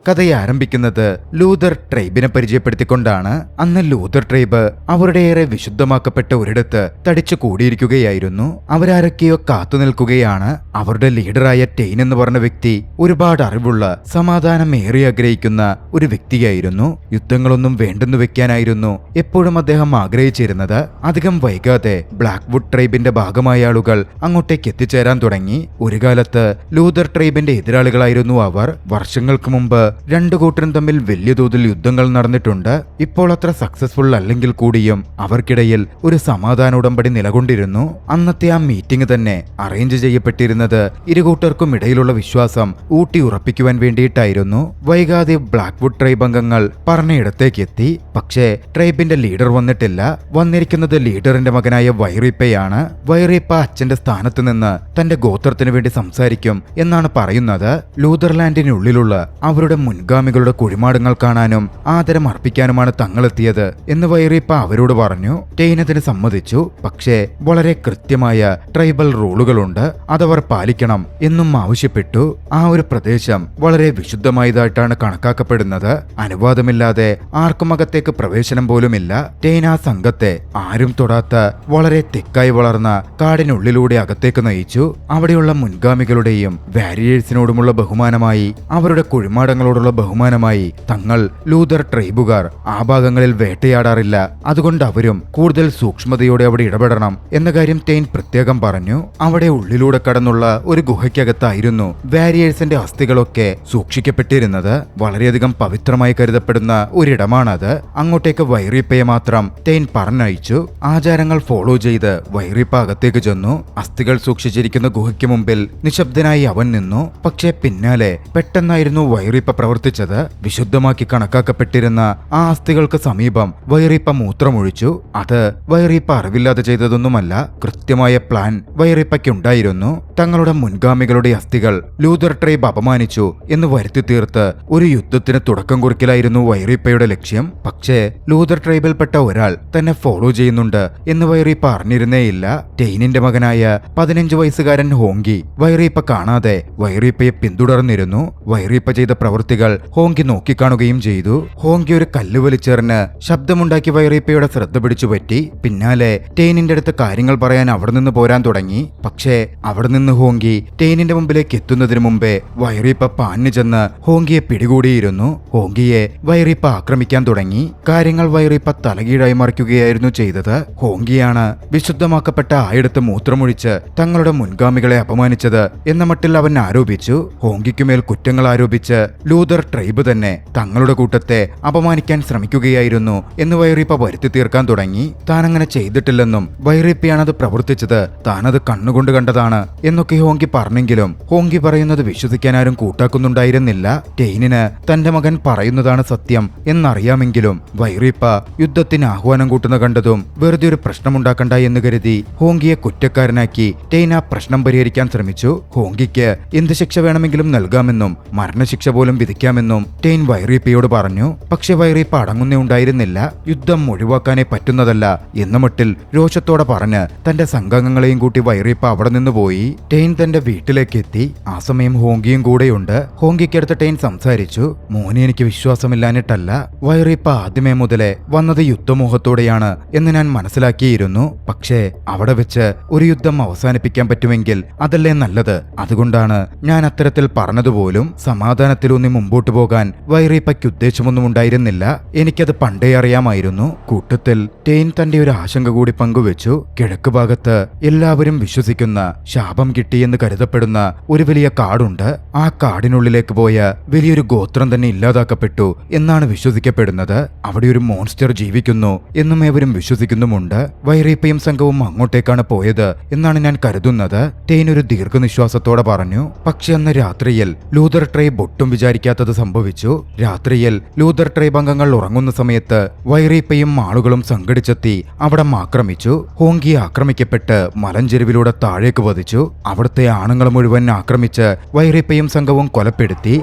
കഥയെ ആരംഭിക്കുന്നത് ലൂതർ ട്രൈബിനെ പരിചയപ്പെടുത്തിക്കൊണ്ടാണ്. അന്ന് ലൂതർ ട്രൈബ് അവരുടെ ഏറെ വിശുദ്ധമാക്കപ്പെട്ട ഒരിടത്ത് തടിച്ചു കൂടിയിരിക്കുകയായിരുന്നു. അവരാരൊക്കെയോ കാത്തു നിൽക്കുകയാണ്. അവരുടെ ലീഡറായ ടെയിൻ എന്ന് പറഞ്ഞ വ്യക്തി ഒരുപാട് അറിവുള്ള, സമാധാനം ഏറെ ആഗ്രഹിക്കുന്ന ഒരു വ്യക്തിയായിരുന്നു. യുദ്ധങ്ങളൊന്നും വേണ്ടെന്ന് വെക്കാനായിരുന്നു എപ്പോഴും അദ്ദേഹം ആഗ്രഹിച്ചിരുന്നത്. അധികം വൈകാതെ ബ്ലാക്ക്വുഡ് ട്രൈബിന്റെ ഭാഗമായ ആളുകൾ അങ്ങോട്ടേക്ക് എത്തിച്ചേരാൻ തുടങ്ങി. ഒരു കാലത്ത് ലൂതർ ട്രൈബിന്റെ എതിരാളികളായിരുന്നു അവർ. വർഷങ്ങൾക്ക് മുമ്പ് രണ്ടു കൂട്ടരും തമ്മിൽ വലിയ തോതിൽ യുദ്ധങ്ങൾ നടന്നിട്ടുണ്ട്. ഇപ്പോൾ അത്ര സക്സസ്ഫുൾ അല്ലെങ്കിൽ കൂടിയും അവർക്കിടയിൽ ഒരു സമാധാന ഉടമ്പടി നിലകൊണ്ടിരുന്നു. അന്നത്തെ ആ മീറ്റിംഗ് തന്നെ അറേഞ്ച് ചെയ്യപ്പെട്ടിരുന്നത് ഇരുകൂട്ടർക്കും ഇടയിലുള്ള വിശ്വാസം ഊട്ടി ഉറപ്പിക്കുവാൻ വേണ്ടിയിട്ടായിരുന്നു. വൈകാതെ ബ്ലാക്ക്വുഡ് ട്രൈബ് അംഗങ്ങൾ പറഞ്ഞയിടത്തേക്ക് എത്തി. പക്ഷേ ട്രൈബിന്റെ ലീഡർ വന്നിട്ടില്ല. വന്നിരിക്കുന്നത് ലീഡറിന്റെ മകനായ വൈറീപ്പയാണ്. വൈറീപ്പ അച്ഛന്റെ സ്ഥാനത്ത് നിന്ന് തന്റെ ഗോത്രത്തിനു വേണ്ടി സംസാരിക്കും എന്നാണ് പറയുന്നത്. ലൂതർലാൻഡിനുള്ളിലുള്ള അവരുടെ മുൻഗാമികളുടെ കുഴിമാടങ്ങൾ കാണാനും ആദരം അർപ്പിക്കാനുമാണ് തങ്ങളെത്തിയത് എന്ന് വൈറീപ്പ അവരോട് പറഞ്ഞു. ടെയിനതിന് സമ്മതിച്ചു. പക്ഷേ വളരെ കൃത്യമായ ട്രൈബൽ റൂളുകളുണ്ട്, അതവർ പാലിക്കണം എന്നും ആവശ്യപ്പെട്ടു. ആ ഒരു പ്രദേശം വളരെ വിശുദ്ധമായതായിട്ടാണ് കണക്കാക്കപ്പെടുന്നത്. അനുവാദമില്ലാതെ ആർക്കും അകത്തേക്ക് പ്രവേശനം പോലുമില്ല. ടെയിൻ ആ സംഘത്തെ ആരും തൊടാത്ത വളരെ തെക്കായി വളർന്ന കാടിനുള്ളിലൂടെ അകത്തേക്ക് നയിച്ചു. അവിടെയുള്ള മുൻഗാമികളുടെയും വാരിയേഴ്സിനോടുമുള്ള ബഹുമാനമായി, അവരുടെ കുഴിമാടങ്ങളോടുള്ള ബഹുമാനമായി തങ്ങൾ ലൂതർ ട്രൈബുകാർ ആ ഭാഗങ്ങളിൽ വേട്ടയാടാറില്ല, അതുകൊണ്ട് അവരും കൂടുതൽ സൂക്ഷ്മതയോടെ അവിടെ ഇടപെടണം എന്ന കാര്യം ടെയിൻ പ്രത്യേകം പറഞ്ഞു. അവിടെ ഉള്ളിലൂടെ കടന്നുള്ള ഒരു ഗുഹയ്ക്കകത്തായിരുന്നു വാരിയേഴ്സിന്റെ അസ്ഥികളൊക്കെ സൂക്ഷിക്കപ്പെട്ടിരുന്നത്. വളരെയധികം പവിത്രമായി കരുതപ്പെടുന്ന ഒരിടമാണത്. അങ്ങോട്ടേക്ക് വൈറീപ്പയെ മാത്രം ടെയിൻ പറഞ്ഞയച്ചു. ആചാരങ്ങൾ ഫോളോ ചെയ്ത് വൈറീപ്പ അകത്തേക്ക് ചെന്നു. അസ്ഥികൾ സൂക്ഷിച്ചിരിക്കുന്ന ഗുഹയ്ക്ക് മുമ്പിൽ നിശബ്ദനായി അവൻ നിന്നു. പക്ഷേ പിന്നാലെ പെട്ടെന്നായിരുന്നു വൈറീപ്പ പ്രവർത്തിച്ചത്. വിശുദ്ധമാക്കി കണക്കാക്കപ്പെട്ടിരുന്ന ആ അസ്ഥികൾക്ക് സമീപം വൈറീപ്പ മൂത്രമൊഴിച്ചു. അത് വൈറീപ്പ അറിവില്ലാതെ ചെയ്തതൊന്നുമല്ല. കൃത്യമായ പ്ലാൻ വൈറീപ്പയ്ക്കുണ്ടായിരുന്നു. തങ്ങളുടെ മുൻഗാമികളുടെ അസ്ഥികൾ ലൂതർ ട്രൈബ് അപമാനിച്ചു എന്ന് വരുത്തി തീർത്ത് ഒരു യുദ്ധത്തിന് തുടക്കം കുറിക്കലായിരുന്നു വൈറീപ്പയുടെ ലക്ഷ്യം. പക്ഷേ ലൂതർ ട്രൈബിൽപ്പെട്ട ഒരാൾ തന്നെ ഫോളോ ചെയ്യുന്നുണ്ട് എന്ന് വൈറീപ്പ അറിഞ്ഞിരുന്നേയില്ല. ടെയിനിന്റെ മകനായ 15 വയസ്സുകാരൻ ഹോങ്കി വൈറീപ്പ കാണാതെ വൈറീപ്പയെ പിന്തുടർന്നിരുന്നു. വൈറീപ്പ ചെയ്ത പ്രവൃത്തികൾ ഹോങ്കി നോക്കിക്കാണുകയും ചെയ്തു. ഹോങ്കി ഒരു കല്ല് വലിച്ചെറിഞ്ഞ് ശബ്ദമുണ്ടാക്കി വൈറീപ്പയുടെ ശ്രദ്ധ പിടിച്ചു പറ്റി. പിന്നാലെ ടെയിനിന്റെ അടുത്ത് കാര്യങ്ങൾ പറയാൻ അവിടെ നിന്ന് പോരാൻ തുടങ്ങി. പക്ഷേ അവിടെ നിന്ന് ഹോങ്കി ടെയിനിന്റെ മുമ്പിലേക്ക് എത്തുന്നതിന് മുമ്പേ വൈറീപ്പ പാഞ്ഞു ചെന്ന് ഹോങ്കിയെ പിടികൂടിയിരുന്നു. ഹോങ്കിയെ വൈറീപ്പ ആക്രമിക്കാൻ തുടങ്ങി. കാര്യങ്ങൾ വൈറീപ്പ തലകീഴായി മറിക്കുകയായിരുന്നു ചെയ്തത്. ഹോങ്കിയാണ് വിശുദ്ധമാക്കപ്പെട്ട ആയിടത്ത് മൂത്രമൊഴിച്ച് തങ്ങളുടെ മുൻഗാമികളെ അപമാനിച്ചത് എന്ന മട്ടിൽ അവൻ ആരോപിച്ചു. ഹോങ്കിക്കുമേൽ കുറ്റങ്ങൾ ആരോപിച്ച് ലൂതർ ട്രൈബ് തന്നെ തങ്ങളുടെ കൂട്ടത്തെ അപമാനിക്കാൻ ശ്രമിക്കുകയായിരുന്നു എന്ന് വൈറീപ്പ വരുത്തി തീർക്കാൻ തുടങ്ങി. താൻ അങ്ങനെ ചെയ്തിട്ടില്ലെന്നും വൈറീപ്പയാണത് പ്രവർത്തിച്ചത്, താനത് കണ്ണുകൊണ്ട് കണ്ടതാണ് എന്നൊക്കെ ഹോങ്കി പറഞ്ഞെങ്കിലും ഹോങ്കി പറയുന്നത് വിശ്വസിക്കാൻ ആരും കൂട്ടാക്കുന്നുണ്ടായിരുന്നില്ല. ടെയിനിന് തന്റെ മകൻ പറയുന്നതാണ് സത്യം എന്നറിയാമെങ്കിലും വൈറീപ്പ യുദ്ധത്തിന് ആഹ്വാനം കൂട്ടുന്ന കണ്ടതും വെറുതെ ഒരു പ്രശ്നമുണ്ടാക്കണ്ട എന്ന് കരുതി ഹോങ്കിയെ കുറ്റക്കാരനാക്കി ടെയിൻ ആ പ്രശ്നം പരിഹരിക്കാൻ ശ്രമിച്ചു. ഹോങ്കിക്ക് എന്ത് ശിക്ഷ വേണമെങ്കിലും നൽകാമെന്നും മരണശിക്ഷ പോലും വിധിക്കാമെന്നും ടെയിൻ വൈറീപ്പയോട് പറഞ്ഞു. പക്ഷെ വൈറീപ്പ അടങ്ങുന്നേ ഉണ്ടായിരുന്നില്ല. യുദ്ധം ഒഴിവാക്കാനേ പറ്റുന്നതല്ല എന്ന മട്ടിൽ രോഷത്തോടെ പറഞ്ഞ് തന്റെ സംഘാംഗങ്ങളെയും കൂട്ടി വൈറീപ്പ അവിടെ നിന്ന് പോയി. ടെയിൻ തന്റെ വീട്ടിലേക്ക് എത്തി. ആ സമയം ഹോങ്കിയും കൂടെയുണ്ട്. ഹോങ്കിക്കടുത്ത് ടെയിൻ സംസാരിച്ചു. മോനെ, എനിക്ക് വിശ്വാസമില്ലാഞ്ഞിട്ടല്ല. വൈറീപ്പ ആദ്യമേ മുതലേ വന്നത് യുദ്ധമോഹത്തോടെയാണ് എന്ന് ഞാൻ മനസ്സിലാക്കിയിരുന്നു. പക്ഷേ അവിടെ വെച്ച് ഒരു യുദ്ധം അവസാനിപ്പിക്കാൻ പറ്റുമെങ്കിൽ അതല്ലേ നല്ലത്. അതുകൊണ്ടാണ് ഞാൻ അത്തരത്തിൽ പറഞ്ഞതുപോലും. സമാധാനത്തിലൂന്നി മുമ്പോട്ടു പോകാൻ വൈറീപ്പയ്ക്ക് ഉദ്ദേശമൊന്നും ഉണ്ടായിരുന്നില്ല. എനിക്കത് പണ്ടേ അറിയാമായിരുന്നു. കൂട്ടത്തിൽ ടെയിൻ തന്റെ ഒരു ആശങ്ക കൂടി പങ്കുവെച്ചു. കിഴക്ക് ഭാഗത്ത് എല്ലാവരും വിശ്വസിക്കുന്ന, ശാപം കിട്ടിയെന്ന് കരുതപ്പെടുന്ന ഒരു വലിയ കാടുണ്ട്. ആ കാടിനുള്ളിലേക്ക് പോയ വലിയൊരു ഗോത്രം തന്നെ ഇല്ലാതാക്കപ്പെട്ടു എന്നാണ് വിശ്വസിക്കപ്പെടുന്നത്. അവിടെ ഒരു മോൺസ്റ്റർ ജീവിക്കുന്നു എന്നും ഏവരും വിശ്വസിക്കുന്നുമുണ്ട്. വൈറീപ്പയും സംഘവും അങ്ങോട്ടേക്കാണ് പോയത് എന്നാണ് ഞാൻ കരുതുന്നത്. ടെയിൻ ഒരു ദീർഘനിശ്വാസത്തോടെ പറഞ്ഞു. പക്ഷെ അന്ന് രാത്രിയിൽ ലൂതർ ട്രൈബ് ഒട്ടും വിചാരിക്കാത്തത് സംഭവിച്ചു. രാത്രിയിൽ ലൂതർ ട്രൈബ് അംഗങ്ങൾ ഉറങ്ങുന്ന സമയത്ത് വൈറീപ്പയും ആളുകളും സംഘടിച്ചെത്തി അവിടെ ആക്രമിച്ചു. ഹോങ്കി ആക്രമിക്കപ്പെട്ട് മലഞ്ചെരുവിലൂടെ താഴേക്ക് പതിച്ചു. അവിടുത്തെ ആണുങ്ങൾ മുഴുവൻ ആക്രമിച്ച് വൈറീപ്പയും സംഘവും കൊലപ്പെടുത്തി.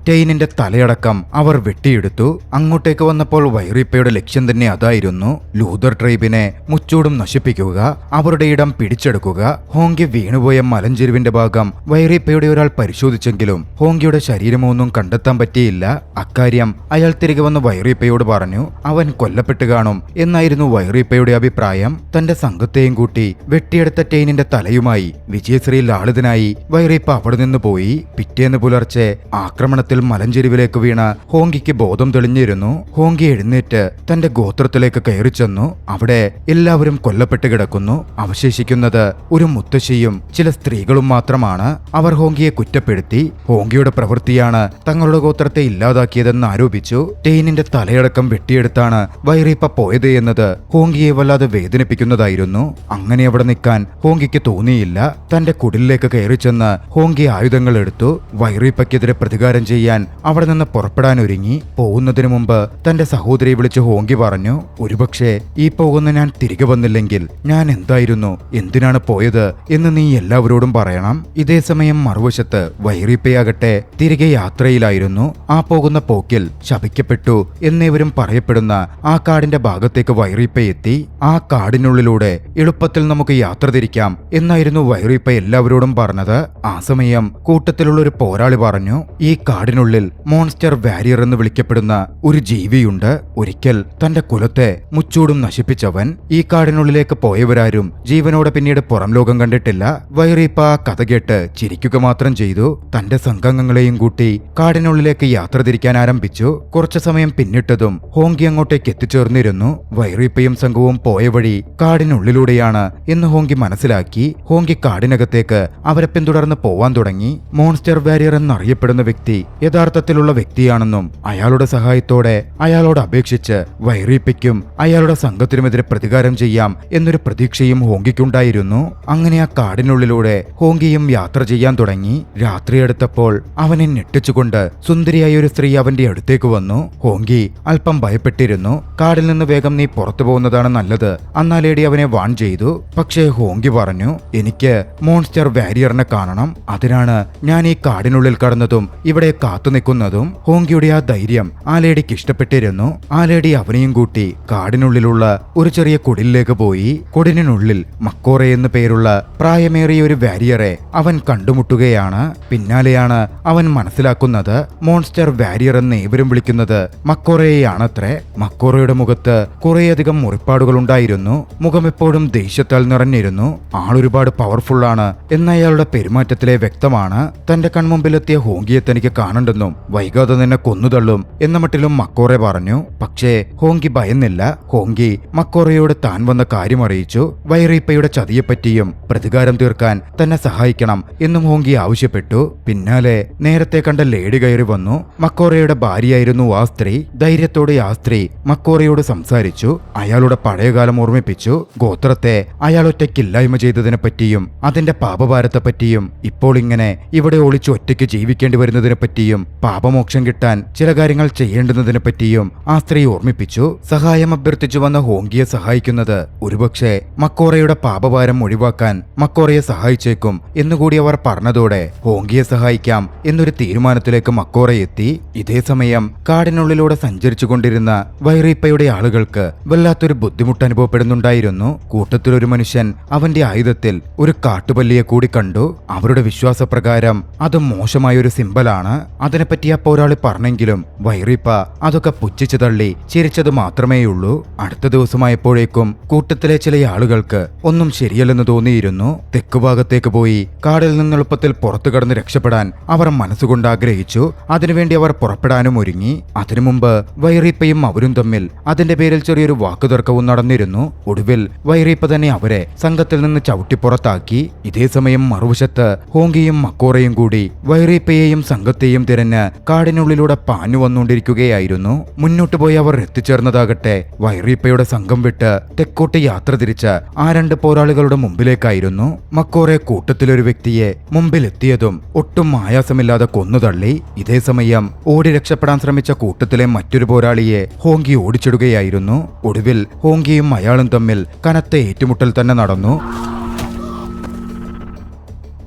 ടെയിനിന്റെ തലയടക്കം അവർ വെട്ടിയെടുത്തു. അങ്ങോട്ടേക്ക് വന്നപ്പോൾ വൈറീപ്പയുടെ ലക്ഷ്യം തന്നെ അതായിരുന്നു. ലൂതർ ട്രൈബിനെ മുച്ചൂടും നശിപ്പിക്കുക, അവരുടെ ഇടം പിടിച്ചെടുക്കുക. ഹോങ്കി വീണുപോയ മലഞ്ചെരുവിന്റെ ഭാഗം വൈറീപ്പയുടെ ഒരാൾ പരിശോധിച്ചെങ്കിലും ഹോങ്കിയുടെ ശരീരമൊന്നും കണ്ടെത്താൻ പറ്റിയില്ല. അക്കാര്യം അയാൾ തിരികെ വന്ന് വൈറീപ്പയോട് പറഞ്ഞു. അവൻ കൊല്ലപ്പെട്ട് കാണും എന്നായിരുന്നു വൈറീപ്പയുടെ അഭിപ്രായം. തന്റെ സംഘത്തെയും കൂട്ടി വെട്ടിയെടുത്ത ടെയിനിന്റെ തലയുമായി വിജയശ്രീ ലാളിതനായി വൈറീപ്പ അവിടെ നിന്ന് പോയി. പിറ്റേന്ന് പുലർച്ചെ ആക്രമണത്തിൽ മലഞ്ചെരുവിലേക്ക് വീണ ഹോങ്കിക്ക് ബോധം തെളിഞ്ഞിരുന്നു. ഹോങ്കി എഴുന്നേറ്റ് തന്റെ ഗോത്രത്തിലേക്ക് കയറി ചെന്നു. അവിടെ എല്ലാവരും കൊല്ലപ്പെട്ട് കിടക്കുന്നു. അവശേഷിക്കുന്നത് ഒരു മുത്തശ്ശിയും ചില സ്ത്രീകളും മാത്രമാണ്. അവർ ഹോങ്കിയെ കുറ്റപ്പെടുത്തി. ഹോങ്കിയുടെ പ്രവൃത്തിയാണ് തങ്ങളുടെ ഗോത്രത്തെ ഇല്ലാതാക്കിയതെന്ന് ആരോപിച്ചു. ടെയിനിന്റെ തലയടക്കം വെട്ടിയെടുത്താണ് വൈറീപ്പ പോയത് എന്നത് ഹോങ്കിയെ വല്ലാതെ വേദനിപ്പിക്കുന്നതായിരുന്നു. അങ്ങനെ അവിടെ നിൽക്കാൻ ഹോങ്കിക്ക് തോന്നിയില്ല. തന്റെ കുടിലേക്ക് കയറി ചെന്ന് ഹോങ്കി ആയുധങ്ങൾ എടുത്തു. വൈറീപ്പയ്ക്കെതിരെ പ്രതികാരം ചെയ്യാൻ അവിടെ നിന്ന് പുറപ്പെടാനൊരുങ്ങി. പോകുന്നതിനു മുമ്പ് തന്റെ സഹോദരിയെ വിളിച്ച് ഹോങ്കി പറഞ്ഞു, ഒരുപക്ഷെ ഈ പോകുന്ന ഞാൻ തിരികെ വന്നില്ലെങ്കിൽ ഞാൻ എന്തായിരുന്നു, എന്തിനാണ് പോയത് എന്ന് നീ എല്ലാവരോടും പറയണം. ഇതേ സമയം മറുവശത്ത് വൈറീപ്പയാകട്ടെ തിരികെ യാത്രയിലായിരുന്നു. ആ പോകുന്ന പോക്കിൽ ശപിക്കപ്പെട്ടു എന്നേവരും പറയപ്പെടുന്ന ആ കാടിന്റെ ഭാഗത്തേക്ക് വൈറീപ്പ എത്തി. ആ കാടിനുള്ളിലൂടെ എളുപ്പത്തിൽ നമുക്ക് യാത്ര തിരിക്കാം എന്നായിരുന്നു വൈറീപ്പ എല്ലാവരോടും പറഞ്ഞത്. ആ സമയം കൂട്ടത്തിലുള്ള ഒരു പോരാളി പറഞ്ഞു, ഈ കാടിനുള്ളിൽ മോൺസ്റ്റർ വാരിയർ എന്ന് വിളിക്കപ്പെടുന്ന ഒരു ജീവിയുണ്ട്. ഒരിക്കൽ തന്റെ കുലത്തെ മുച്ചൂടും നശിപ്പിച്ചവൻ. ഈ കാടിനുള്ളിലേക്ക് പോയവരാരും ജീവനോടെ പിന്നീട് പുറം ലോകം കണ്ടിട്ടില്ല. വൈറീപ്പ ആ കഥ കേട്ട് ചിരിക്കുക മാത്രം ചെയ്തു. തന്റെ സംഘാംഗങ്ങളെയും കൂട്ടി കാടിനുള്ളിലേക്ക് യാത്ര തിരിക്കാൻ ആരംഭിച്ചു. കുറച്ചു സമയം പിന്നിട്ടതും ഹോങ്കി അങ്ങോട്ടേക്ക് എത്തിച്ചേർന്നിരുന്നു. വൈറീപ്പയും സംഘവും പോയ വഴി കാടിനുള്ളിലൂടെയാണ് എന്ന് ഹോങ്കി മനസ്സിലാക്കി. ഹോങ്കി കാടിനകത്തേക്ക് അവരെ പിന്തുടർന്ന് പോവാൻ തുടങ്ങി. മോൺസ്റ്റർ വാരിയർ എന്നറിയപ്പെടുന്ന വ്യക്തി യഥാർത്ഥത്തിലുള്ള വ്യക്തിയാണെന്നും അയാളുടെ സഹായത്തോടെ അയാളോട് അപേക്ഷിച്ച് വൈറീപ്പയ്ക്കും അയാളുടെ സംഘത്തിനുമെതിരെ പ്രതികാരം ചെയ്യാം എന്നൊരു പ്രതീക്ഷയും ഹോങ്കിക്കുണ്ടായിരുന്നു. അങ്ങനെ ആ കാടിനുള്ളിലൂടെ ഹോങ്കിയും യാത്ര ചെയ്യാൻ തുടങ്ങി. രാത്രിയെടുത്തപ്പോൾ അവനെ ഞെട്ടിച്ചുകൊണ്ട് സുന്ദരിയായ ഒരു സ്ത്രീ അവന്റെ അടുത്തേക്ക് വന്നു. ഹോങ്കി അല്പം ഭയപ്പെട്ടിരുന്നു. കാടിൽ നിന്ന് വേഗം നീ പുറത്തു പോകുന്നതാണ് നല്ലത്, അന്നാ ലേഡി അവനെ വാൺ ചെയ്തു. പക്ഷേ ഹോങ്കി പറഞ്ഞു, എനിക്ക് മോൺസ്റ്റർ വാരിയറിനെ കാണണം. അതിനാണ് ഞാൻ ഈ കാടിനുള്ളിൽ കടന്നതും ഇവിടെ കാത്തു നിൽക്കുന്നതും. ഹോങ്കിയുടെ ആ ധൈര്യം ആ ലേഡിക്ക് ഇഷ്ടപ്പെട്ടിരുന്നു. ആ ലേഡി അവനെയും കൂട്ടി കാടിനുള്ളിലുള്ള ഒരു ചെറിയ കുടിലേക്ക് പോയി. കുടിനുള്ളിൽ മക്കോറെ എന്ന് പേരുള്ള പ്രായമേറിയ ഒരു വാരിയറെ അവൻ കണ്ടുമുട്ടുകയാണ്. പിന്നാലെയാണ് അവൻ മനസ്സിലാക്കുന്നത് മോൺസ്റ്റർ വാരിയർ എന്ന് ഏവരും വിളിക്കുന്നത് മക്കോറയെയാണത്രേ. മക്കോറയുടെ മുഖത്ത് കുറേയധികം മുറിപ്പാടുകൾ ഉണ്ടായിരുന്നു. മുഖം എപ്പോഴും ദേഷ്യത്താൽ നിറഞ്ഞിരുന്നു. ആളൊരുപാട് പവർഫുള്ളാണ് എന്ന അയാളുടെ പെരുമാറ്റത്തിലെ വ്യക്തമാണ്. തന്റെ കൺമുമ്പിലെത്തിയ ഹോങ്കിയെ തനിക്ക് കാണണ്ടെന്നും വൈകാതെ നിന്നെ കൊന്നുതള്ളും എന്ന മട്ടിലും മക്കോറെ പറഞ്ഞു. പക്ഷേ ഹോങ്കി ഭയന്നില്ല. ഹോങ്കി മക്കോറയോട് താൻ വന്ന കാര്യം അറിയിച്ചു. വൈറീപ്പയുടെ ചതിയെപ്പറ്റിയും പ്രതികാരം തീർക്കാൻ തന്നെ സഹായിക്കണം എന്നും ഹോങ്കി ആവശ്യപ്പെട്ടു. പിന്നാലെ നേരത്തെ കണ്ട ലേഡി കയറി വന്നു. മക്കോറയുടെ ഭാര്യയായിരുന്നു ആ സ്ത്രീ. ധൈര്യത്തോടെ ആ സ്ത്രീ മക്കോറയോട് സംസാരിച്ചു. അയാളുടെ പഴയകാലം ഓർമ്മിപ്പിച്ചു. ഗോത്രത്തെ അയാൾ ഒറ്റയ്ക്കില്ലായ്മ ചെയ്തതിനെ പറ്റിയും അതിന്റെ പാപഭാരത്തെപ്പറ്റിയും ഇപ്പോൾ ഇങ്ങനെ ഇവിടെ ഒളിച്ച് ഒറ്റയ്ക്ക് ജീവിക്കേണ്ടി വരുന്നതിനെ പറ്റിയും പാപമോക്ഷം കിട്ടാൻ ചില കാര്യങ്ങൾ ചെയ്യേണ്ടുന്നതിനെ പറ്റിയും ആ സ്ത്രീ ഓർമ്മിപ്പിച്ചു. സഹായം അഭ്യർത്ഥിച്ചു വന്ന ഹോങ്കിയെ സഹായിക്കുന്നത് ഒരുപക്ഷെ മക്കോറയുടെ പാപഭാരം ഒഴിവാക്കാൻ മക്കോറയെ സഹായിച്ചേക്കും എന്നുകൂടി അവർ പറഞ്ഞതോടെ ഹോങ്കിയെ സഹായിക്കാം എന്നൊരു തീരുമാനത്തിലേക്ക് മക്കോറ എത്തി. ഇതേ സമയം കാടിനുള്ളിലൂടെ സഞ്ചരിച്ചു കൊണ്ടിരുന്ന വൈറീപ്പയുടെ ആളുകൾക്ക് വല്ലാത്തൊരു ബുദ്ധിമുട്ട് അനുഭവപ്പെടുന്നുണ്ടായിരുന്നു. കൂട്ടത്തിലൊരു മനുഷ്യൻ അവന്റെ ആയുധത്തിൽ ഒരു കാട്ടുപല്ലിയെ കൂടി കണ്ടു. അവരുടെ വിശ്വാസപ്രകാരം അത് മോശമായൊരു സിംബലാണ്. അതിനെപ്പറ്റി ആ പോരാളി പറഞ്ഞെങ്കിലും വൈറീപ്പ അതൊക്കെ പുച്ഛിച്ചു തള്ളി ചിരിച്ചത് മാത്രമേയുള്ളൂ. അടുത്ത ദിവസമായപ്പോഴേക്കും കൂട്ടത്തിലെ ചില ആളുകൾക്ക് ഒന്നും ശരിയല്ലെന്ന് തോന്നിയിരുന്നു. തെക്കുഭാഗത്തേക്ക് പോയി കാടിൽ നിന്ന് എളുപ്പത്തിൽ പുറത്തു കടന്ന് രക്ഷപ്പെടാൻ അവർ മനസ്സുകൊണ്ട് ആഗ്രഹിച്ചു. അതിനുവേണ്ടി അവർ പുറപ്പെടാനും ഒരുങ്ങി. അതിനു മുമ്പ് വൈറീപ്പയും അവരും തമ്മിൽ അതിന്റെ പേരിൽ ചെറിയൊരു വാക്കുതർക്കവും നടന്നിരുന്നു. ഒടുവിൽ വൈറീപ്പ തന്നെ അവരെ സംഘത്തിൽ നിന്ന് ചവിട്ടിപ്പുറത്താക്കി. ഇതേസമയം മറുവശത്ത് ഹോങ്കിയും മക്കോറയും കൂടി വൈറീപ്പയെയും സംഘത്തെയും തിരഞ്ഞ് കാടിനുള്ളിലൂടെ പാഞ്ഞു വന്നുകൊണ്ടിരിക്കുകയായിരുന്നു. മുന്നോട്ട് പോയി അവർ എത്തിച്ചേർന്നതാകട്ടെ വൈറീപ്പയുടെ സംഘം വിട്ട് തെക്കോട്ട് യാത്ര തിരിച്ച ആ രണ്ട് പോരാളികളുടെ മുമ്പിലേക്കായിരുന്നു. മക്കോറെ കൂട്ടത്തിലൊരു വ്യക്തിയെ മുമ്പിലെത്തിയതും ഒട്ടും ആയാസമില്ലാതെ കൊന്നുതള്ളി. ഇതേസമയം ഓടി രക്ഷപ്പെടാൻ ശ്രമിച്ച കൂട്ടത്തിലെ മറ്റൊരു പോരാളിയെ ഹോങ്കി ഓടിച്ചിടുകയായിരുന്നു. ഒടുവിൽ ഹോങ്കിയും അയാളും തമ്മിൽ കനത്ത ഏറ്റുമുട്ടൽ തന്നെ നടന്നു.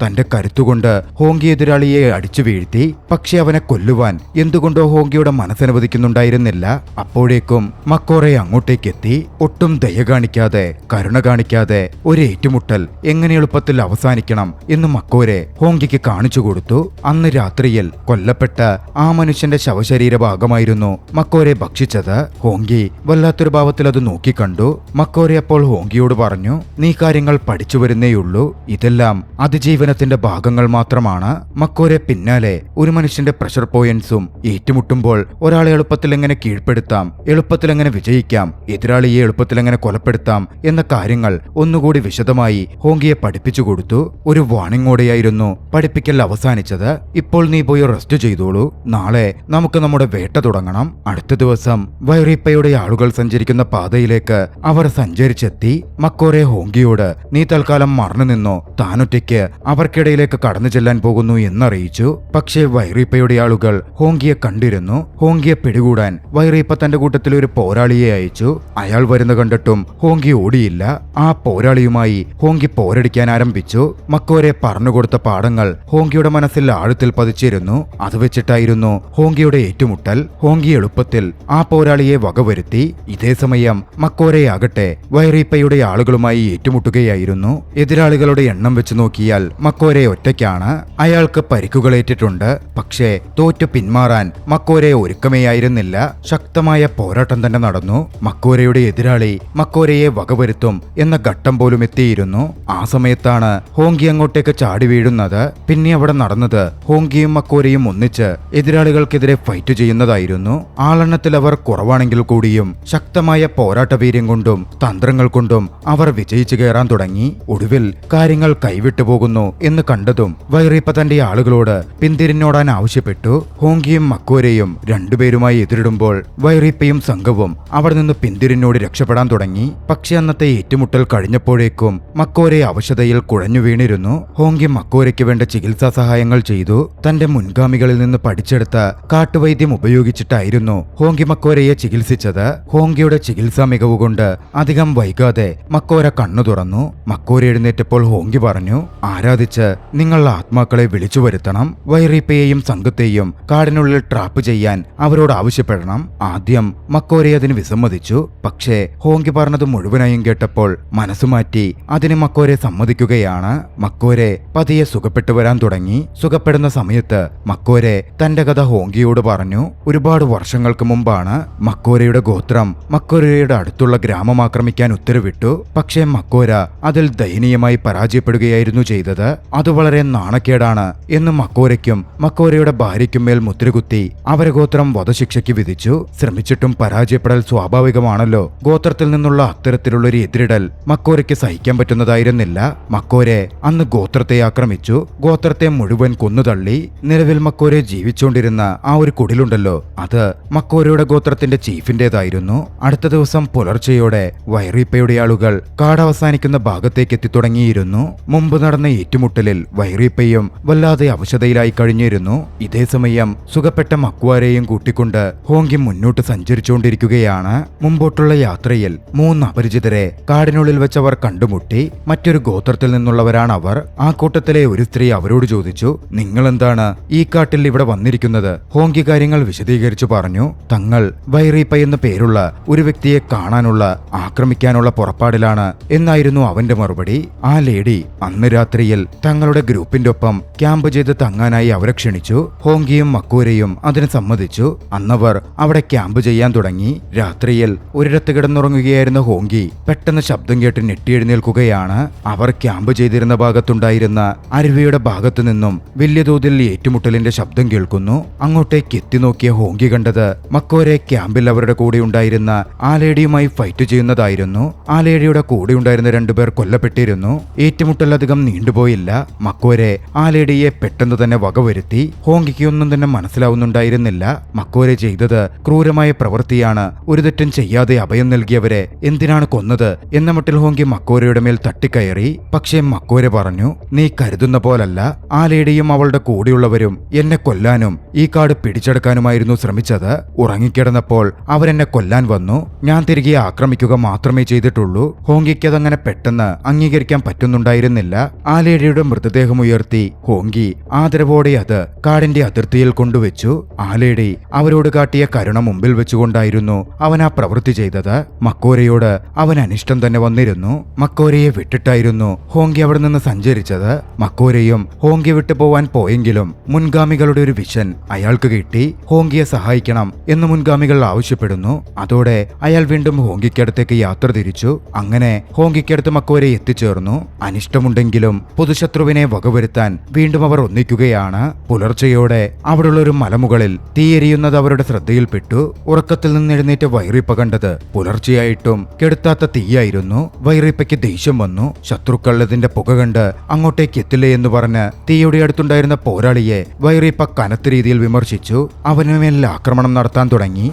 തന്റെ കരുത്തുകൊണ്ട് ഹോങ്കി എതിരാളിയെ അടിച്ചു വീഴ്ത്തി. പക്ഷെ അവനെ കൊല്ലുവാൻ എന്തുകൊണ്ടോ ഹോങ്കിയുടെ മനസ്സനുവദിക്കുന്നുണ്ടായിരുന്നില്ല. അപ്പോഴേക്കും മക്കോറെ അങ്ങോട്ടേക്കെത്തി. ഒട്ടും ദയ കാണിക്കാതെ, കരുണ കാണിക്കാതെ ഒരു ഏറ്റുമുട്ടൽ എങ്ങനെ എളുപ്പത്തിൽ അവസാനിക്കണം എന്ന് മക്കോരെ ഹോങ്കിക്ക് കാണിച്ചു കൊടുത്തു. അന്ന് രാത്രിയിൽ കൊല്ലപ്പെട്ട ആ മനുഷ്യന്റെ ശവശരീര ഭാഗമായിരുന്നു മക്കോരെ ഭക്ഷിച്ചത്. ഹോങ്കി വല്ലാത്തൊരു ഭാവത്തിൽ അത് നോക്കിക്കണ്ടു. മക്കോരെ അപ്പോൾ ഹോങ്കിയോട് പറഞ്ഞു, നീ കാര്യങ്ങൾ പഠിച്ചു വരുന്നേയുള്ളൂ, ഇതെല്ലാം അതിജീവനത്തിന്റെ ഭാഗങ്ങൾ മാത്രമാണ്. മക്കോരെ പിന്നാലെ ഒരു മനുഷ്യന്റെ പ്രഷർ പോയിന്റ്സും ഏറ്റുമുട്ടുമ്പോൾ ഒരാളെ എളുപ്പത്തിൽ എങ്ങനെ കീഴ്പ്പെടുത്താം, എളുപ്പത്തിൽ എങ്ങനെ വിജയിക്കാം, എതിരാളിയെ എളുപ്പത്തിൽ എങ്ങനെ കൊലപ്പെടുത്താം എന്ന കാര്യങ്ങൾ ഒന്നുകൂടി വിശദമായി ഹോങ്കിയെ പഠിപ്പിച്ചു കൊടുത്തു. ഒരു വാണിങ്ങോടെയായിരുന്നു പഠിപ്പിക്കൽ അവസാനിച്ചത്. ഇപ്പോൾ നീ പോയി റെസ്റ്റ് ചെയ്തോളൂ, നാളെ നമുക്ക് നമ്മുടെ വേട്ട തുടങ്ങണം. അടുത്ത ദിവസം വൈറീപ്പയുടെ ആളുകൾ സഞ്ചരിക്കുന്ന പാതയിലേക്ക് അവർ സഞ്ചരിച്ചെത്തി. മക്കോരെ ഹോങ്കിയോട് നീ തൽക്കാലം മറന്നു നിന്നോ, താനൊറ്റയ്ക്ക് അവർക്കിടയിലേക്ക് കടന്നു ചെല്ലാൻ പോകുന്നു എന്നറിയിച്ചു. പക്ഷേ വൈറീപ്പയുടെ ആളുകൾ ഹോങ്കിയെ കണ്ടിരുന്നു. ഹോങ്കിയെ പിടികൂടാൻ വൈറീപ്പ തന്റെ കൂട്ടത്തിൽ ഒരു പോരാളിയെ അയച്ചു. അയാൾ വരുന്ന കണ്ടിട്ടും ഹോങ്കി ഓടിയില്ല. ആ പോരാളിയുമായി ഹോങ്കി പോരടിക്കാൻ ആരംഭിച്ചു. മക്കോരെ പറഞ്ഞുകൊടുത്ത പാഠങ്ങൾ ഹോങ്കിയുടെ മനസ്സിൽ ആഴത്തിൽ പതിച്ചിരുന്നു. അത് വെച്ചിട്ടായിരുന്നു ഹോങ്കിയുടെ ഏറ്റുമുട്ടൽ. ഹോങ്കി എളുപ്പത്തിൽ ആ പോരാളിയെ വകവരുത്തി. ഇതേ സമയം മക്കോരെയാകട്ടെ വൈറീപ്പയുടെ ആളുകളുമായി ഏറ്റുമുട്ടുകയായിരുന്നു. എതിരാളികളുടെ എണ്ണം വെച്ച് നോക്കിയാൽ മക്കോരെ ഒറ്റയ്ക്കാണ്. അയാൾക്ക് പരിക്കുകളേറ്റിട്ടുണ്ട്. പക്ഷേ തോറ്റു പിന്മാറാൻ മക്കോരെ ഒരുക്കമേയായിരുന്നില്ല. ശക്തമായ പോരാട്ടം തന്നെ നടന്നു. മക്കോരയുടെ എതിരാളി മക്കോരയെ വകവരുത്തും എന്ന ഘട്ടം പോലും എത്തിയിരുന്നു. ആ സമയത്താണ് ഹോങ്കി അങ്ങോട്ടേക്ക് ചാടി വീഴുന്നത്. പിന്നെ അവിടെ നടന്നത് ഹോങ്കിയും മക്കോരയും ഒന്നിച്ച് എതിരാളികൾക്കെതിരെ ഫൈറ്റ് ചെയ്യുന്നതായിരുന്നു. ആളെണ്ണത്തിൽ അവർ കുറവാണെങ്കിൽ കൂടിയും ശക്തമായ പോരാട്ട വീര്യം കൊണ്ടും തന്ത്രങ്ങൾ കൊണ്ടും അവർ വിജയിച്ചു കയറാൻ തുടങ്ങി. ഒടുവിൽ കാര്യങ്ങൾ കൈവിട്ടു പോകുന്നു എന്ന് കണ്ടതും വൈറീപ്പ തന്റെ ആളുകളോട് പിന്തിരിഞ്ഞോടാൻ ആവശ്യപ്പെട്ടു. ഹോങ്കിയും മക്കോരയും രണ്ടുപേരുമായി എതിരിടുമ്പോൾ വൈറീപ്പയും സംഘവും അവിടെ നിന്ന് പിന്തിരിഞ്ഞോടി രക്ഷപ്പെടാൻ തുടങ്ങി. പക്ഷെ അന്നത്തെ ഏറ്റുമുട്ടൽ കഴിഞ്ഞപ്പോഴേക്കും മക്കോരെ അവശതയിൽ കുഴഞ്ഞു വീണിരുന്നു. ഹോങ്കി മക്കോരയ്ക്ക് വേണ്ട ചികിത്സാ സഹായങ്ങൾ ചെയ്തു. തന്റെ മുൻഗാമികളിൽ നിന്ന് പഠിച്ചെടുത്ത കാട്ടുവൈദ്യം ഉപയോഗിച്ചിട്ടായിരുന്നു ഹോങ്കി മക്കോരയെ ചികിത്സിച്ചത്. ഹോങ്കിയുടെ ചികിത്സാ മികവുകൊണ്ട് അധികം വൈകാതെ മക്കോര കണ്ണു തുറന്നു. മക്കോര എഴുന്നേറ്റപ്പോൾ ഹോങ്കി പറഞ്ഞു, ആരാധിച്ച് നിങ്ങൾ ആത്മാക്കളെ വിളിച്ചു വരുത്തണം. വൈറീപ്പയെയും സംഘത്തെയും കാടിനുള്ളിൽ ട്രാപ്പ് ചെയ്യാൻ അവരോട് ആവശ്യപ്പെടണം. ആദ്യം മക്കോരെ അതിന് വിസമ്മതിച്ചു. പക്ഷേ ഹോങ്കി പറഞ്ഞത് മുഴുവനായും കേട്ടപ്പോൾ മനസ്സുമാറ്റി അതിന് മക്കോരെ സമ്മതിക്കുകയാണ്. മക്കോരെ പതിയെ സുഖപ്പെട്ടു വരാൻ തുടങ്ങി. സുഖപ്പെടുന്ന സമയത്ത് മക്കോരെ തന്റെ കഥ ഹോങ്കിയോട് പറഞ്ഞു. ഒരുപാട് വർഷങ്ങൾക്ക് മുമ്പാണ് മക്കോരയുടെ ഗോത്രം മക്കോരയുടെ അടുത്തുള്ള ഗ്രാമം ആക്രമിക്കാൻ ഉത്തരവിട്ടു. പക്ഷേ മക്കോര അതിൽ ദയനീയമായി പരാജയപ്പെടുകയായിരുന്നു ചെയ്തത്. അത് വളരെ നാണക്കേടാണ് എന്ന് മക്കോരയ്ക്കും മക്കോരയുടെ ഭാര്യയ്ക്കും മേൽ മുദ്രകുത്തി അവരെ ഗോത്രം വധശിക്ഷയ്ക്ക് വിധിച്ചു. ശ്രമിച്ചിട്ടും പരാജയപ്പെടൽ സ്വാഭാവികമാണല്ലോ. ഗോത്രത്തിൽ നിന്നുള്ള അത്തരത്തിലുള്ളൊരു എതിരിടൽ മക്കോരയ്ക്ക് സഹിക്കാൻ പറ്റുന്നതായിരുന്നില്ല. മക്കോരെ അന്ന് ഗോത്രത്തെ ആക്രമിച്ചു. ഗോത്രത്തെ മുഴുവൻ കൊന്നുതള്ളി. നിലവിൽ മക്കോരെ ജീവിച്ചുകൊണ്ടിരുന്ന ആ ഒരു കുടിലുണ്ടല്ലോ, അത് മക്കോരയുടെ ഗോത്രത്തിന്റെ ചീഫിന്റേതായിരുന്നു. അടുത്ത ദിവസം പുലർച്ചെയോടെ വൈറീപ്പയുടെ ആളുകൾ കാടവസാനിക്കുന്ന ഭാഗത്തേക്ക് എത്തിത്തുടങ്ങിയിരുന്നു. മുമ്പ് നടന്ന ഏറ്റുമുട്ടലിൽ വൈറീപ്പയും വല്ലാതെ അവശതയിലായി കഴിഞ്ഞിരുന്നു. ഇതേ സമയം സുഖപ്പെട്ട മക്വാരെയും കൂട്ടിക്കൊണ്ട് ഹോങ്കി മുന്നോട്ട് സഞ്ചരിച്ചുകൊണ്ടിരിക്കുകയാണ്. മുമ്പോട്ടുള്ള യാത്രയിൽ 3 അപരിചിതരെ കാടിനുള്ളിൽ വെച്ചവർ കണ്ടുമുട്ടി. മറ്റൊരു ഗോത്രത്തിൽ നിന്നുള്ളവരാണ് അവർ. ആ കൂട്ടത്തിലെ ഒരു സ്ത്രീ അവരോട് ചോദിച്ചു, നിങ്ങളെന്താണ് ഈ കാട്ടിൽ ഇവിടെ വന്നിരിക്കുന്നത്? ഹോങ്കി കാര്യങ്ങൾ വിശദീകരിച്ചു പറഞ്ഞു. തങ്ങൾ വൈറീപ്പ എന്ന പേരുള്ള ഒരു വ്യക്തിയെ കാണാനുള്ള, ആക്രമിക്കാനുള്ള പുറപ്പാടിലാണ് എന്നായിരുന്നു അവന്റെ മറുപടി. ആ ലേഡി അന്ന് രാത്രിയിൽ തങ്ങളുടെ ഗ്രൂപ്പിന്റെ ഒപ്പം ക്യാമ്പ് ചെയ്ത് തങ്ങാനായി അവരെ ക്ഷണിച്ചു. ഹോങ്കിയും മക്കോരയും അതിന് സമ്മതിച്ചു. അന്നവർ അവിടെ ക്യാമ്പ് ചെയ്യാൻ തുടങ്ങി. രാത്രിയിൽ ഒരിടത്ത് കിടന്നുറങ്ങുകയായിരുന്ന ഹോങ്കി പെട്ടെന്ന് ശബ്ദം കേട്ട് ഞെട്ടിയെഴുന്നേൽക്കുകയാണ്. അവർ ക്യാമ്പ് ചെയ്തിരുന്ന ഭാഗത്തുണ്ടായിരുന്ന അരുവിയുടെ ഭാഗത്തു നിന്നും വലിയ തോതിൽ ഏറ്റുമുട്ടലിന്റെ ശബ്ദം കേൾക്കുന്നു. അങ്ങോട്ടേക്ക് എത്തി നോക്കിയ ഹോങ്കി കണ്ടത് മക്കോരെ ക്യാമ്പിൽ അവരുടെ കൂടെ ഉണ്ടായിരുന്ന ആ ലേഡിയുമായി ഫൈറ്റ് ചെയ്യുന്നതായിരുന്നു. ആ ലേഡിയുടെ കൂടെ ഉണ്ടായിരുന്ന 2 പേർ കൊല്ലപ്പെട്ടിരുന്നു. ഏറ്റുമുട്ടൽ അധികം നീണ്ടുപോയില്ല. മക്കോരെ ആ ലേഡിയെ പെട്ടെന്ന് തന്നെ വകവരുത്തി. ഹോങ്കിക്ക് ഒന്നും തന്നെ മനസ്സിലാവുന്നുണ്ടായിരുന്നില്ല. മക്കോരെ ചെയ്തത് ക്രൂരമായ പ്രവൃത്തിയാണ്. ഒരു തെറ്റും ചെയ്യാതെ അഭയം നൽകിയവരെ എന്തിനാണ് കൊന്നത് എന്ന മട്ടിൽ ഹോങ്കി മക്കോരയുടെ മേൽ തട്ടിക്കയറി. പക്ഷേ മക്കോരെ പറഞ്ഞു, നീ കരുതുന്ന പോലല്ല. ആ ലേഡിയും അവളുടെ കൂടെയുള്ളവരും എന്നെ കൊല്ലാനും ഈ കാട് പിടിച്ചെടുക്കാനുമായിരുന്നു ശ്രമിച്ചത്. ഉറങ്ങിക്കിടന്നപ്പോൾ അവരെന്നെ കൊല്ലാൻ വന്നു. ഞാൻ തിരികെ ആക്രമിക്കുക മാത്രമേ ചെയ്തിട്ടുള്ളൂ. ഹോങ്കിക്ക് അതങ്ങനെ പെട്ടെന്ന് അംഗീകരിക്കാൻ പറ്റുന്നുണ്ടായിരുന്നില്ല. ആ ലേഡിയുടെ മക്കോരയുടെ മൃതദേഹം ഉയർത്തി ഹോങ്കി ആദരവോടെ അത് കാടിന്റെ അതിർത്തിയിൽ കൊണ്ടുവച്ചു. ആ ലേഡി അവരോട് കാട്ടിയ കരുണ മുമ്പിൽ വെച്ചുകൊണ്ടായിരുന്നു അവൻ ആ പ്രവൃത്തി ചെയ്തത്. മക്കോരയോട് അവൻ അനിഷ്ടം തന്നെ വന്നിരുന്നു. മക്കോരയെ വിട്ടിട്ടായിരുന്നു ഹോങ്കി അവിടെ നിന്ന് സഞ്ചരിച്ചത്. മക്കോരയും ഹോങ്കി വിട്ടു പോവാൻ പോയെങ്കിലും മുൻഗാമികളുടെ ഒരു വിഷൻ അയാൾക്ക് കിട്ടി. ഹോങ്കിയെ സഹായിക്കണം എന്ന് മുൻഗാമികൾ ആവശ്യപ്പെടുന്നു. അതോടെ അയാൾ വീണ്ടും ഹോങ്കിക്കടുത്തേക്ക് യാത്ര തിരിച്ചു. അങ്ങനെ ഹോങ്കിക്കടുത്ത് മക്കോരെ എത്തിച്ചേർന്നു. അനിഷ്ടമുണ്ടെങ്കിലും പൊതുശത്രുവിനെ വകവരുത്താൻ വീണ്ടും അവർ ഒന്നിക്കുകയാണ്. പുലർച്ചെയോടെ അവിടെയുള്ള ഒരു മലമുകളിൽ തീയെരിയുന്നത് അവരുടെ ശ്രദ്ധയിൽപ്പെട്ടു. ഉറക്കത്തിൽ നിന്ന് എഴുന്നേറ്റ് വൈറിപ്പ കണ്ടത് പുലർച്ചെയായിട്ടും കെടുത്താത്ത തീയായിരുന്നു. വൈറിപ്പയ്ക്ക് ദേഷ്യം വന്നു. ശത്രുക്കളതിന്റെ പുക കണ്ട് അങ്ങോട്ടേക്ക് എത്തില്ലേ എന്ന് പറഞ്ഞ് തീയുടെ അടുത്തുണ്ടായിരുന്ന പോരാളിയെ വൈറിപ്പ കനത്ത രീതിയിൽ വിമർശിച്ചു. അവനുമേൽ ആക്രമണം നടത്താൻ തുടങ്ങി.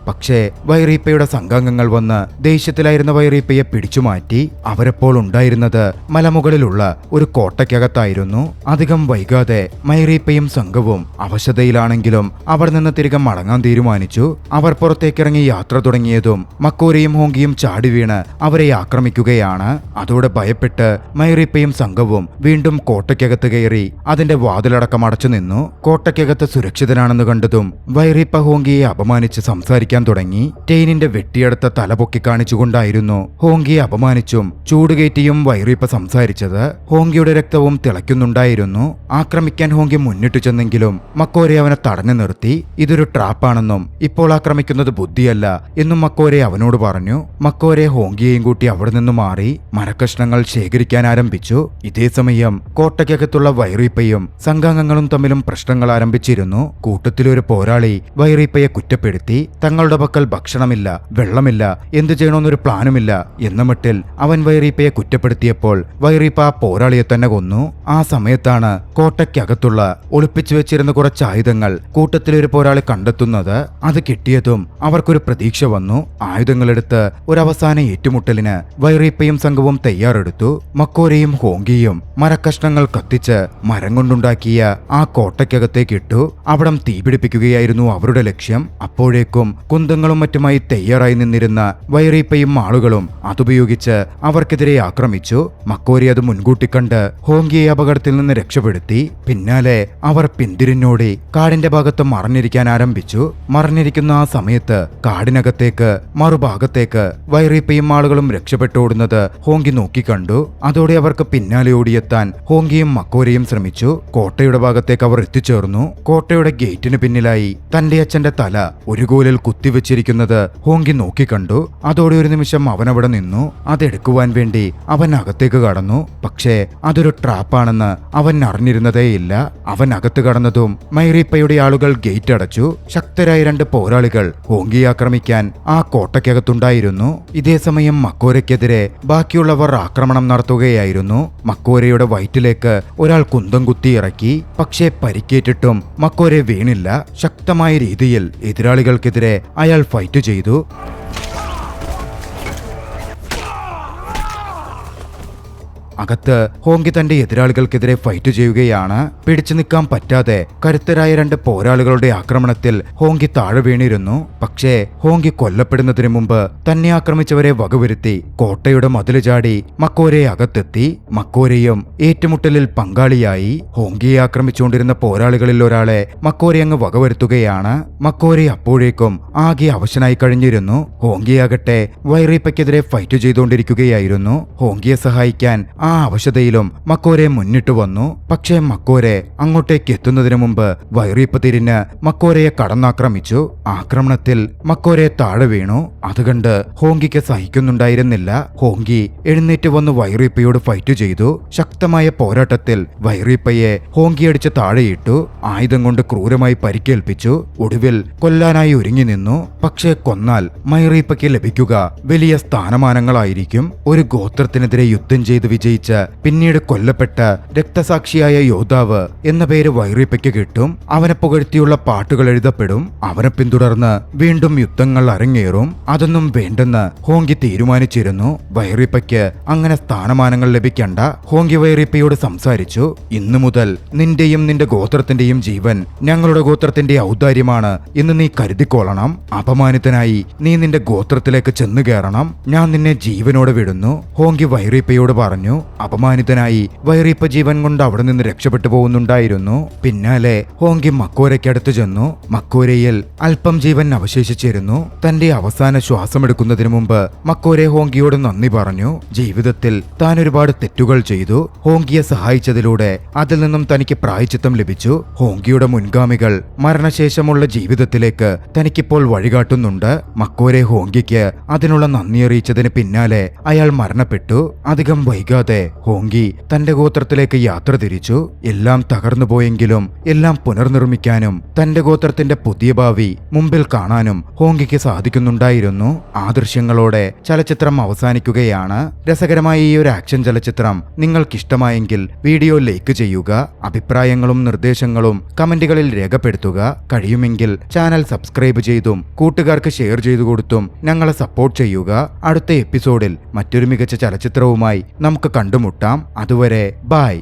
പക്ഷേ വൈറീപ്പയുടെ സംഘാംഗങ്ങൾ വന്ന് ദേഷ്യത്തിലായിരുന്ന വൈറീപ്പയെ പിടിച്ചുമാറ്റി. അവരെപ്പോൾ ഉണ്ടായിരുന്നത് മലമുകളിലുള്ള ഒരു കോട്ടയ്ക്കകത്തായിരുന്നു. അധികം വൈകാതെ മൈറീപ്പയും സംഘവും അവശതയിലാണെങ്കിലും അവിടെ നിന്ന് തിരികെ മടങ്ങാൻ തീരുമാനിച്ചു. അവർ പുറത്തേക്കിറങ്ങി യാത്ര തുടങ്ങിയതും മക്കോരയും ഹോങ്കിയും ചാടി വീണ് അവരെ ആക്രമിക്കുകയാണ്. അതോടെ ഭയപ്പെട്ട് മൈറീപ്പയും സംഘവും വീണ്ടും കോട്ടയ്ക്കകത്ത് കയറി അതിന്റെ വാതിലടക്കം അടച്ചു നിന്നു. കോട്ടയ്ക്കകത്ത് സുരക്ഷിതനാണെന്ന് കണ്ടതും വൈറീപ്പ ഹോങ്കിയെ അപമാനിച്ച് സംസാരിക്കാൻ തുടങ്ങി. ടെയിനിന്റെ വെട്ടിയെടുത്ത തല പൊക്കി കാണിച്ചുകൊണ്ടായിരുന്നു ഹോങ്കിയെ അപമാനിച്ചും ചൂടുകയറ്റിയും വൈറീപ്പ സംസാരിച്ചത്. ഹോങ്കിയുടെ രക്തവും തിളയ്ക്കുന്നുണ്ടായിരുന്നു. ആക്രമിക്കാൻ ഹോങ്കി മുന്നിട്ടു ചെന്നെങ്കിലും മക്കോരെ അവനെ തടഞ്ഞു നിർത്തി. ഇതൊരു ട്രാപ്പാണെന്നും ഇപ്പോൾ ആക്രമിക്കുന്നത് ബുദ്ധിയല്ല എന്നും മക്കോരെ അവനോട് പറഞ്ഞു. മക്കോരെ ഹോങ്കിയെയും കൂട്ടി അവിടെ നിന്ന് മാറി മരക്കഷ്ണങ്ങൾ ശേഖരിക്കാൻ ആരംഭിച്ചു. ഇതേസമയം കോട്ടയ്ക്കകത്തുള്ള വൈറീപ്പയും സംഘാംഗങ്ങളും തമ്മിലും പ്രശ്നങ്ങൾ ആരംഭിച്ചിരുന്നു. കൂട്ടത്തിലൊരു പോരാളി വൈറീപ്പയെ കുറ്റപ്പെടുത്തി. തങ്ങളുടെ പക്കൽ ഭക്ഷണമില്ല, വെള്ളമില്ല, എന്തു ചെയ്യണമെന്നൊരു പ്ലാനുമില്ല എന്ന മട്ടിൽ അവൻ വൈറീപ്പയെ കുറ്റപ്പെടുത്തിയപ്പോൾ വൈറീപ്പ ആ പോരാളിയെ തന്നെ കൊന്നു. ആ സമയത്താണ് കോട്ടയ്ക്കകത്തുള്ള ഒളിപ്പിച്ചു വെച്ചിരുന്ന കുറച്ച് ആയുധങ്ങൾ കൂട്ടത്തിലൊരു പോരാളി കണ്ടെത്തുന്നത്. അത് കിട്ടിയതും അവർക്കൊരു പ്രതീക്ഷ വന്നു. ആയുധങ്ങളെടുത്ത് ഒരവസാന ഏറ്റുമുട്ടലിന് വൈറീപ്പയും സംഘവും തയ്യാറെടുത്തു. മക്കോരയും ഹോങ്കിയും മരക്കഷ്ണങ്ങൾ കത്തിച്ച് മരം കൊണ്ടുണ്ടാക്കിയ ആ കോട്ടയ്ക്കകത്തേക്ക് ഇട്ടു. അവിടം തീപിടിപ്പിക്കുകയായിരുന്നു അവരുടെ ലക്ഷ്യം. അപ്പോഴേക്കും കുന്തങ്ങളും മറ്റുമായി തയ്യാറായി നിന്നിരുന്ന വൈറീപ്പയും ആളുകളും അതുപയോഗിച്ച് അവർക്കെതിരെ ആക്രമിച്ചു. മക്കോരി അത് മുൻകൂട്ടി കണ്ട് ഹോങ്കിയെ അപകടത്തിൽ നിന്ന് രക്ഷപ്പെടുത്തി. പിന്നാലെ അവർ പിന്തിരിഞ്ഞോടി കാടിന്റെ ഭാഗത്ത് മറഞ്ഞിരിക്കാൻ ആരംഭിച്ചു. മറഞ്ഞിരിക്കുന്ന ആ സമയത്ത് കാടിനകത്തേക്ക് മറുഭാഗത്തേക്ക് വൈറീപ്പയും ആളുകളും രക്ഷപ്പെട്ടോടുന്നത് ഹോങ്കി നോക്കിക്കണ്ടു. അതോടെ അവർക്ക് പിന്നാലെ ഓടിയെത്താൻ ഹോങ്കിയും മക്കോരയും ശ്രമിച്ചു. കോട്ടയുടെ ഭാഗത്തേക്ക് അവർ എത്തിച്ചേർന്നു. കോട്ടയുടെ ഗേറ്റിന് പിന്നിലായി തന്റെ അച്ഛന്റെ തല ഒരു കോലിൽ കുത്തിവെച്ചിരിക്കുന്നത് ഹോങ്കി നോക്കിക്കണ്ടു. അതോടെ ഒരു നിമിഷം അവനവിടെ നിന്നു. അതെടുക്കുവാൻ വേണ്ടി അവൻ അകത്തേക്ക് കടന്നു. പക്ഷേ അതൊരു ട്രാപ്പാണെന്ന് അവൻ അറിഞ്ഞിരുന്നതേയില്ല. അവൻ അകത്ത് കടന്നതും മൈറീപ്പയുടെ ആളുകൾ ഗേറ്റ് അടച്ചു. ശക്തരായ 2 പോരാളികൾ ഹോങ്കിയെ ആക്രമിക്കാൻ ആ കോട്ടയ്ക്കകത്തുണ്ടായിരുന്നു. ഇതേസമയം മക്കോരയ്ക്കെതിരെ ബാക്കിയുള്ളവർ ആക്രമണം നടത്തുകയായിരുന്നു. മക്കോരയുടെ വയറ്റിലേക്ക് ഒരാൾ കുന്തം കുത്തി ഇറക്കി. പക്ഷേ പരിക്കേറ്റിട്ടും മക്കോരെ വീണില്ല. ശക്തമായ രീതിയിൽ എതിരാളികൾക്കെതിരെ അയാൾ ഫൈറ്റ് ചെയ്തു. അകത്ത് ഹോങ്കി തന്റെ എതിരാളികൾക്കെതിരെ ഫൈറ്റ് ചെയ്യുകയാണ്. പിടിച്ചു നിൽക്കാൻ പറ്റാതെ കരുത്തരായ 2 പോരാളികളുടെ ആക്രമണത്തിൽ ഹോങ്കി താഴെ വീണിരുന്നു. പക്ഷേ ഹോങ്കി കൊല്ലപ്പെടുന്നതിന് മുമ്പ് തന്നെ ആക്രമിച്ചവരെ വകവരുത്തി കോട്ടയുടെ മതില് ചാടി മക്കോരെ അകത്തെത്തി. മക്കോരയും ഏറ്റുമുട്ടലിൽ പങ്കാളിയായി. ഹോങ്കിയെ ആക്രമിച്ചുകൊണ്ടിരുന്ന പോരാളികളിൽ ഒരാളെ മക്കോരെ അങ്ങ് വകവരുത്തുകയാണ്. മക്കോരെ അപ്പോഴേക്കും ആകെ അവശനായി കഴിഞ്ഞിരുന്നു. ഹോങ്കിയാകട്ടെ വൈറീപ്പയ്ക്കെതിരെ ഫൈറ്റ് ചെയ്തുകൊണ്ടിരിക്കുകയായിരുന്നു. ഹോങ്കിയെ സഹായിക്കാൻ ആ അവശതയിലും മക്കോരെ മുന്നിട്ട് വന്നു. പക്ഷേ മക്കോരെ അങ്ങോട്ടേക്ക് എത്തുന്നതിന് മുമ്പ് വൈറീപ്പ തിരിഞ്ഞ് മക്കോരയെ കടന്നാക്രമിച്ചു. ആക്രമണത്തിൽ മക്കോരെ താഴെ വീണു. അതുകണ്ട് ഹോങ്കിക്ക് സഹിക്കുന്നുണ്ടായിരുന്നില്ല. ഹോങ്കി എഴുന്നേറ്റ് വന്ന് വൈറീപ്പയോട് ഫൈറ്റ് ചെയ്തു. ശക്തമായ പോരാട്ടത്തിൽ വൈറീപ്പയെ ഹോങ്കിയടിച്ച് താഴെയിട്ടു. ആയുധം കൊണ്ട് ക്രൂരമായി പരിക്കേൽപ്പിച്ചു. ഒടുവിൽ കൊല്ലാനായി ഒരുങ്ങി നിന്നു. പക്ഷേ കൊന്നാൽ മൈറീപ്പയ്ക്ക് ലഭിക്കുക വലിയ സ്ഥാനമാനങ്ങളായിരിക്കും. ഒരു ഗോത്രത്തിനെതിരെ യുദ്ധം ചെയ്ത് വിജയിച്ച ജയിച്ച് പിന്നീട് കൊല്ലപ്പെട്ട രക്തസാക്ഷിയായ യോദ്ധാവ് എന്ന പേര് വൈറീപ്പയ്ക്ക് കിട്ടും. അവനെ പുകഴ്ത്തിയുള്ള പാട്ടുകൾ എഴുതപ്പെടും. അവനെ പിന്തുടർന്ന് വീണ്ടും യുദ്ധങ്ങൾ അരങ്ങേറും. അതൊന്നും വേണ്ടെന്ന് ഹോങ്കി തീരുമാനിച്ചിരുന്നു. വൈറീപ്പയ്ക്ക് അങ്ങനെ സ്ഥാനമാനങ്ങൾ ലഭിക്കണ്ട. ഹോങ്കി വൈറീപ്പയോട് സംസാരിച്ചു. ഇന്നു മുതൽ നിന്റെയും നിന്റെ ഗോത്രത്തിന്റെയും ജീവൻ ഞങ്ങളുടെ ഗോത്രത്തിന്റെ ഔദാര്യമാണ് എന്ന് നീ കരുതിക്കോളണം. അപമാനിതനായി നീ നിന്റെ ഗോത്രത്തിലേക്ക് ചെന്നു കയറണം. ഞാൻ നിന്നെ ജീവനോടെ വിടുന്നു. ഹോങ്കി വൈറീപ്പയോട് പറഞ്ഞു. അപമാനിതനായി വൈറീപ്പ ജീവൻ കൊണ്ട് അവിടെ നിന്ന് രക്ഷപ്പെട്ടു പോകുന്നുണ്ടായിരുന്നു. പിന്നാലെ ഹോങ്കി മക്കോരയ്ക്കടുത്ത് ചെന്നു. മക്കോരയിൽ അല്പം ജീവൻ അവശേഷിച്ചിരുന്നു. തന്റെ അവസാന ശ്വാസമെടുക്കുന്നതിന് മുമ്പ് മക്കോരെ ഹോങ്കിയോട് നന്ദി പറഞ്ഞു. ജീവിതത്തിൽ താൻ ഒരുപാട് തെറ്റുകൾ ചെയ്തു. ഹോങ്കിയെ സഹായിച്ചതിലൂടെ അതിൽ നിന്നും തനിക്ക് പ്രായശ്ചിത്തം ലഭിച്ചു. ഹോങ്കിയുടെ മുൻഗാമികൾ മരണശേഷമുള്ള ജീവിതത്തിലേക്ക് തനിക്കിപ്പോൾ വഴികാട്ടുന്നുണ്ട്. മക്കോരെ ഹോങ്കിക്ക് അതിനുള്ള നന്ദി അറിയിച്ചതിന് പിന്നാലെ അയാൾ മരണപ്പെട്ടു. അധികം വൈകാതെ ഹോങ്കി തന്റെ ഗോത്രത്തിലേക്ക് യാത്ര തിരിച്ചു. എല്ലാം തകർന്നു പോയെങ്കിലും എല്ലാം പുനർനിർമ്മിക്കാനും തന്റെ ഗോത്രത്തിന്റെ പുതിയ ഭാവി മുമ്പിൽ കാണാനും ഹോങ്കിക്ക് സാധിക്കുന്നുണ്ടായിരുന്നു. ആ ദൃശ്യങ്ങളോടെ ചലച്ചിത്രം അവസാനിക്കുകയാണ്. രസകരമായ ഈ ഒരു ആക്ഷൻ ചലച്ചിത്രം നിങ്ങൾക്കിഷ്ടമായെങ്കിൽ വീഡിയോ ലൈക്ക് ചെയ്യുക. അഭിപ്രായങ്ങളും നിർദ്ദേശങ്ങളും കമന്റുകളിൽ രേഖപ്പെടുത്തുക. കഴിയുമെങ്കിൽ ചാനൽ സബ്സ്ക്രൈബ് ചെയ്തും കൂട്ടുകാർക്ക് ഷെയർ ചെയ്തു കൊടുത്തും ഞങ്ങളെ സപ്പോർട്ട് ചെയ്യുക. അടുത്ത എപ്പിസോഡിൽ മറ്റൊരു മികച്ച ചലച്ചിത്രവുമായി നമുക്ക് കണ്ടുമുട്ടാം. അതുവരെ ബൈ.